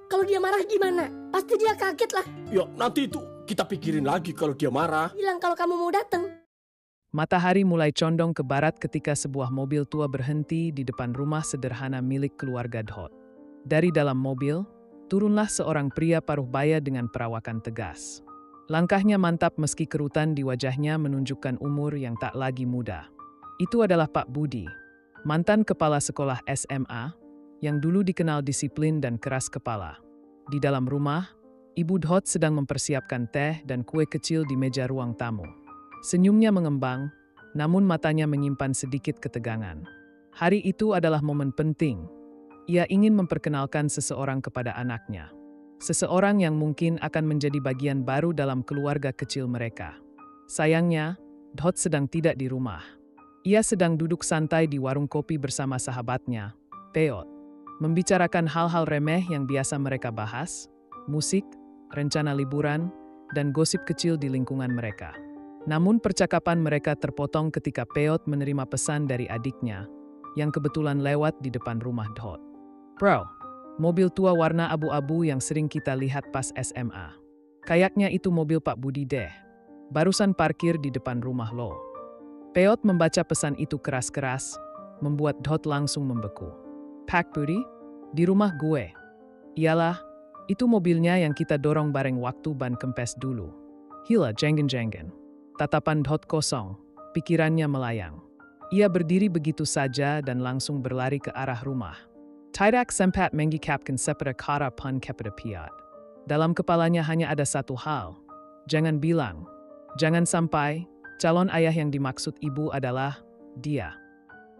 Kalau dia marah gimana? Pasti dia kaget lah. Ya nanti itu kita pikirin lagi kalau dia marah. Bilang kalau kamu mau datang. Matahari mulai condong ke barat ketika sebuah mobil tua berhenti di depan rumah sederhana milik keluarga Dhot. Dari dalam mobil, turunlah seorang pria paruh baya dengan perawakan tegas. Langkahnya mantap meski kerutan di wajahnya menunjukkan umur yang tak lagi muda. Itu adalah Pak Budi, mantan kepala sekolah SMA, yang dulu dikenal disiplin dan keras kepala. Di dalam rumah, Ibu Dhot sedang mempersiapkan teh dan kue kecil di meja ruang tamu. Senyumnya mengembang, namun matanya menyimpan sedikit ketegangan. Hari itu adalah momen penting. Ia ingin memperkenalkan seseorang kepada anaknya. Seseorang yang mungkin akan menjadi bagian baru dalam keluarga kecil mereka. Sayangnya, Dhot sedang tidak di rumah. Ia sedang duduk santai di warung kopi bersama sahabatnya, Peot. Membicarakan hal-hal remeh yang biasa mereka bahas, musik, rencana liburan, dan gosip kecil di lingkungan mereka. Namun percakapan mereka terpotong ketika Peot menerima pesan dari adiknya, yang kebetulan lewat di depan rumah Dhot. "Bro, mobil tua warna abu-abu yang sering kita lihat pas SMA. Kayaknya itu mobil Pak Budi deh. Barusan parkir di depan rumah lo." Peot membaca pesan itu keras-keras, membuat Dhot langsung membeku. "Pak Budi? Di rumah gue." "Iyalah, itu mobilnya yang kita dorong bareng waktu ban kempes dulu." "Hila, jenggen-jenggen." Tatapan Dhot kosong, pikirannya melayang. Ia berdiri begitu saja dan langsung berlari ke arah rumah. Tidak sempat mengikapkan sepeda kata pun kepada Piat. Dalam kepalanya hanya ada satu hal. Jangan bilang, jangan sampai calon ayah yang dimaksud ibu adalah dia.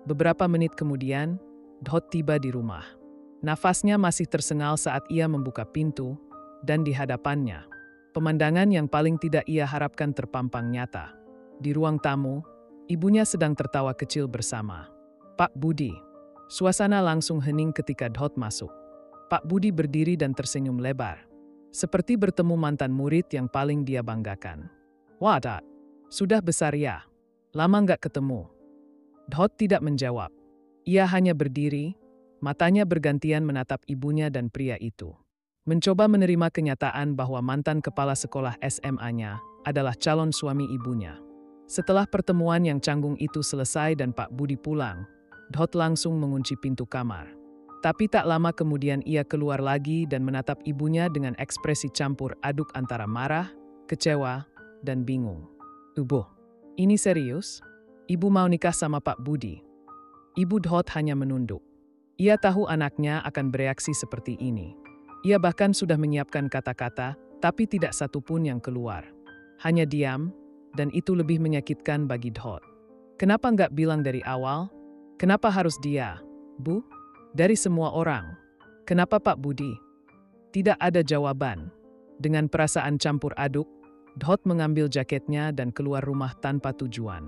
Beberapa menit kemudian, Dhot tiba di rumah. Nafasnya masih tersengal saat ia membuka pintu, dan di hadapannya, pemandangan yang paling tidak ia harapkan terpampang nyata. Di ruang tamu, ibunya sedang tertawa kecil bersama Pak Budi. Suasana langsung hening ketika Dhot masuk. Pak Budi berdiri dan tersenyum lebar, seperti bertemu mantan murid yang paling dia banggakan. "Wah, Dad, sudah besar ya? Lama nggak ketemu." Dhot tidak menjawab. Ia hanya berdiri, matanya bergantian menatap ibunya dan pria itu. Mencoba menerima kenyataan bahwa mantan kepala sekolah SMA-nya adalah calon suami ibunya. Setelah pertemuan yang canggung itu selesai dan Pak Budi pulang, Dhot langsung mengunci pintu kamar. Tapi tak lama kemudian ia keluar lagi dan menatap ibunya dengan ekspresi campur aduk antara marah, kecewa, dan bingung. "Ibu, ini serius? Ibu mau nikah sama Pak Budi?" Ibu Dhot hanya menunduk. Ia tahu anaknya akan bereaksi seperti ini. Ia bahkan sudah menyiapkan kata-kata, tapi tidak satu pun yang keluar. Hanya diam, dan itu lebih menyakitkan bagi Dhot. Kenapa nggak bilang dari awal? Kenapa harus dia, Bu? Dari semua orang. Kenapa Pak Budi? Tidak ada jawaban. Dengan perasaan campur aduk, Dhot mengambil jaketnya dan keluar rumah tanpa tujuan.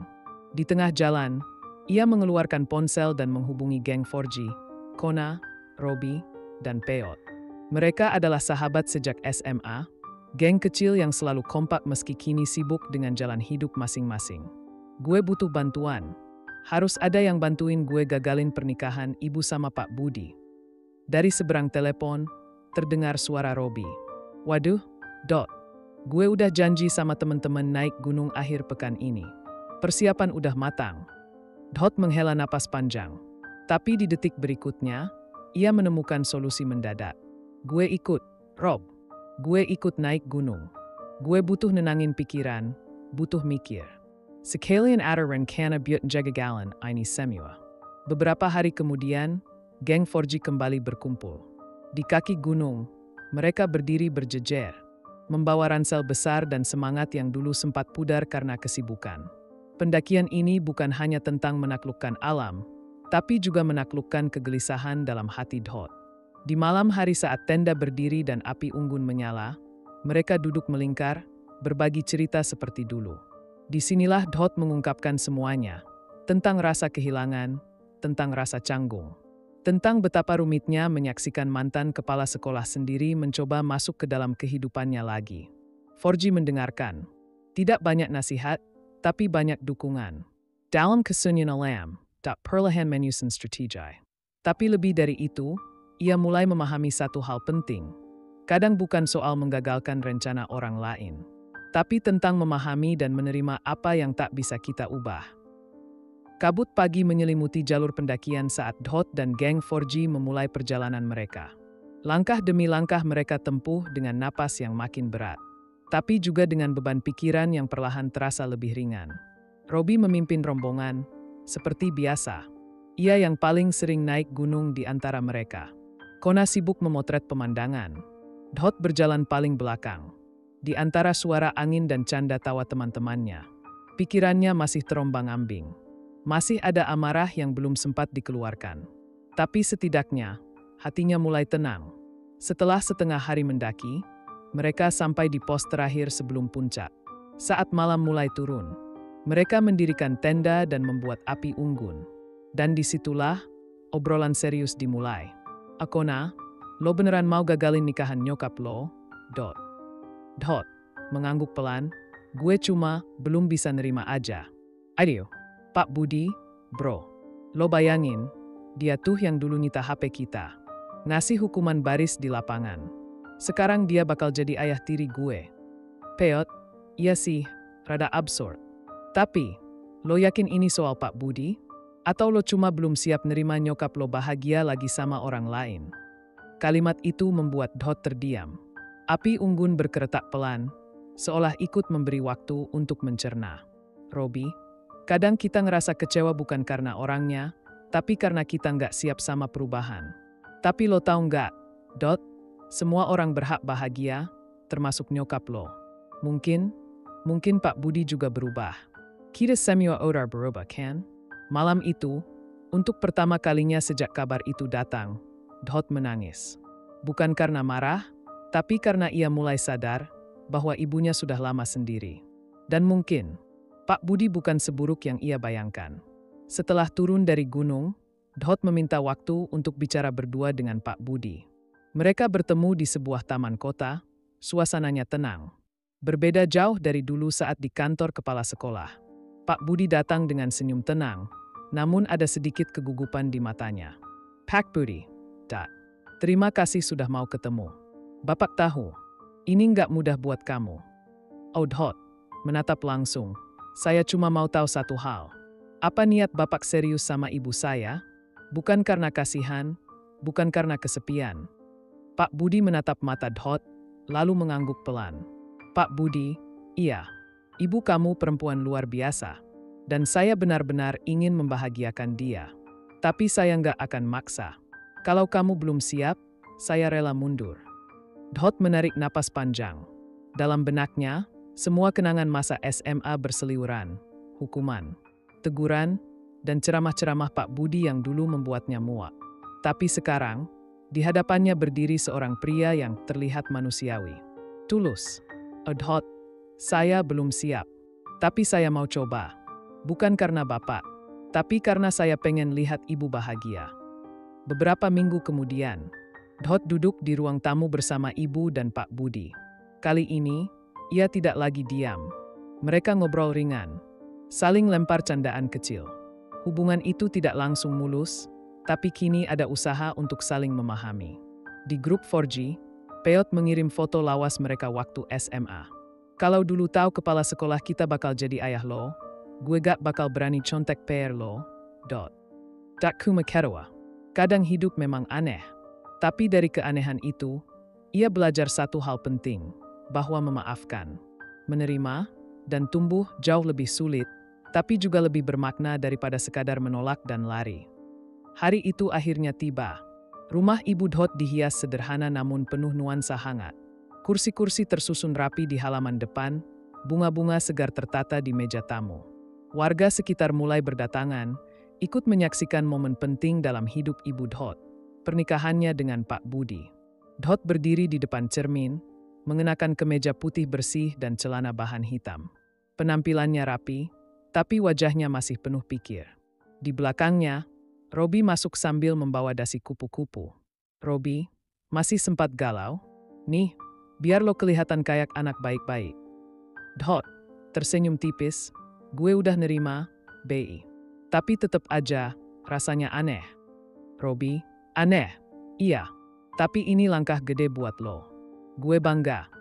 Di tengah jalan, ia mengeluarkan ponsel dan menghubungi geng 4G, Kona, Robi, dan Peot. Mereka adalah sahabat sejak SMA, geng kecil yang selalu kompak meski kini sibuk dengan jalan hidup masing-masing. "Gue butuh bantuan. Harus ada yang bantuin gue gagalin pernikahan ibu sama Pak Budi." Dari seberang telepon, terdengar suara Robi. "Waduh, Dot. Gue udah janji sama temen-temen naik gunung akhir pekan ini. Persiapan udah matang." Dhot menghela napas panjang. Tapi di detik berikutnya, ia menemukan solusi mendadak. "Gue ikut, Rob. Gue ikut naik gunung. Gue butuh nenangin pikiran, butuh mikir." Sekalian ada rencana buat jagalan ini semua. Beberapa hari kemudian, geng 4G kembali berkumpul. Di kaki gunung, mereka berdiri berjejer, membawa ransel besar dan semangat yang dulu sempat pudar karena kesibukan. Pendakian ini bukan hanya tentang menaklukkan alam, tapi juga menaklukkan kegelisahan dalam hati Dhot. Di malam hari saat tenda berdiri dan api unggun menyala, mereka duduk melingkar, berbagi cerita seperti dulu. Disinilah Dhot mengungkapkan semuanya, tentang rasa kehilangan, tentang rasa canggung, tentang betapa rumitnya menyaksikan mantan kepala sekolah sendiri mencoba masuk ke dalam kehidupannya lagi. 4G mendengarkan. Tidak banyak nasihat, tapi banyak dukungan. Dalam kesunyian alam, tak perlahan menyusun strategi. Tapi lebih dari itu, ia mulai memahami satu hal penting. Kadang bukan soal menggagalkan rencana orang lain, tapi tentang memahami dan menerima apa yang tak bisa kita ubah. Kabut pagi menyelimuti jalur pendakian saat Dhot dan geng 4G memulai perjalanan mereka. Langkah demi langkah mereka tempuh dengan napas yang makin berat, tapi juga dengan beban pikiran yang perlahan terasa lebih ringan. Robi memimpin rombongan, seperti biasa. Ia yang paling sering naik gunung di antara mereka. Kona sibuk memotret pemandangan. Dhot berjalan paling belakang. Di antara suara angin dan canda tawa teman-temannya, pikirannya masih terombang-ambing. Masih ada amarah yang belum sempat dikeluarkan. Tapi setidaknya, hatinya mulai tenang. Setelah setengah hari mendaki, mereka sampai di pos terakhir sebelum puncak. Saat malam mulai turun, mereka mendirikan tenda dan membuat api unggun. Dan disitulah, obrolan serius dimulai. "Akona, lo beneran mau gagalin nikahan nyokap lo?" Dhot mengangguk pelan, "Gue cuma belum bisa nerima aja." "Aduh, Pak Budi, bro. Lo bayangin, dia tuh yang dulu nyita HP kita. Ngasih hukuman baris di lapangan. Sekarang dia bakal jadi ayah tiri gue." "Peot, iya sih, rada absurd. Tapi, lo yakin ini soal Pak Budi? Atau lo cuma belum siap nerima nyokap lo bahagia lagi sama orang lain?" Kalimat itu membuat Dhot terdiam. Api unggun berkeretak pelan, seolah ikut memberi waktu untuk mencerna. "Robi, kadang kita ngerasa kecewa bukan karena orangnya, tapi karena kita nggak siap sama perubahan. Tapi lo tahu nggak, Dhot, semua orang berhak bahagia, termasuk nyokap lo. Mungkin Pak Budi juga berubah. Kita semua orang berubah, kan?" Malam itu, untuk pertama kalinya sejak kabar itu datang, Dhot menangis. Bukan karena marah, tapi karena ia mulai sadar bahwa ibunya sudah lama sendiri. Dan mungkin, Pak Budi bukan seburuk yang ia bayangkan. Setelah turun dari gunung, Dhot meminta waktu untuk bicara berdua dengan Pak Budi. Mereka bertemu di sebuah taman kota, suasananya tenang. Berbeda jauh dari dulu saat di kantor kepala sekolah. Pak Budi datang dengan senyum tenang, namun ada sedikit kegugupan di matanya. "Pak Budi, terima kasih sudah mau ketemu. Bapak tahu, ini nggak mudah buat kamu." "Oh Dhot," menatap langsung, "saya cuma mau tahu satu hal. Apa niat Bapak serius sama ibu saya? Bukan karena kasihan, bukan karena kesepian." Pak Budi menatap mata Dhot, lalu mengangguk pelan. "Pak Budi, iya, ibu kamu perempuan luar biasa. Dan saya benar-benar ingin membahagiakan dia. Tapi saya nggak akan maksa. Kalau kamu belum siap, saya rela mundur." Dhot menarik napas panjang. Dalam benaknya, semua kenangan masa SMA berseliweran. Hukuman, teguran, dan ceramah-ceramah Pak Budi yang dulu membuatnya muak. Tapi sekarang, di hadapannya berdiri seorang pria yang terlihat manusiawi. Tulus. "Dhot, saya belum siap. Tapi saya mau coba. Bukan karena Bapak, tapi karena saya pengen lihat ibu bahagia." Beberapa minggu kemudian, Dhot duduk di ruang tamu bersama ibu dan Pak Budi. Kali ini, ia tidak lagi diam. Mereka ngobrol ringan, saling lempar candaan kecil. Hubungan itu tidak langsung mulus, tapi kini ada usaha untuk saling memahami. Di grup 4G, Peot mengirim foto lawas mereka waktu SMA. "Kalau dulu tahu kepala sekolah kita bakal jadi ayah lo, gue gak bakal berani contek PR lo." Tak kumakerewa. Kadang hidup memang aneh. Tapi dari keanehan itu, ia belajar satu hal penting, bahwa memaafkan, menerima, dan tumbuh jauh lebih sulit, tapi juga lebih bermakna daripada sekadar menolak dan lari. Hari itu akhirnya tiba. Rumah Ibu Dhot dihias sederhana namun penuh nuansa hangat. Kursi-kursi tersusun rapi di halaman depan, bunga-bunga segar tertata di meja tamu. Warga sekitar mulai berdatangan, ikut menyaksikan momen penting dalam hidup Ibu Dhot, pernikahannya dengan Pak Budi. Dhot berdiri di depan cermin, mengenakan kemeja putih bersih dan celana bahan hitam. Penampilannya rapi, tapi wajahnya masih penuh pikir. Di belakangnya, Robi masuk sambil membawa dasi kupu-kupu. "Robi, masih sempat galau? Nih, biar lo kelihatan kayak anak baik-baik." Dhot tersenyum tipis, "Gue udah nerima, Bi. Tapi tetap aja, rasanya aneh." "Robi, aneh? Iya. Tapi ini langkah gede buat lo. Gue bangga.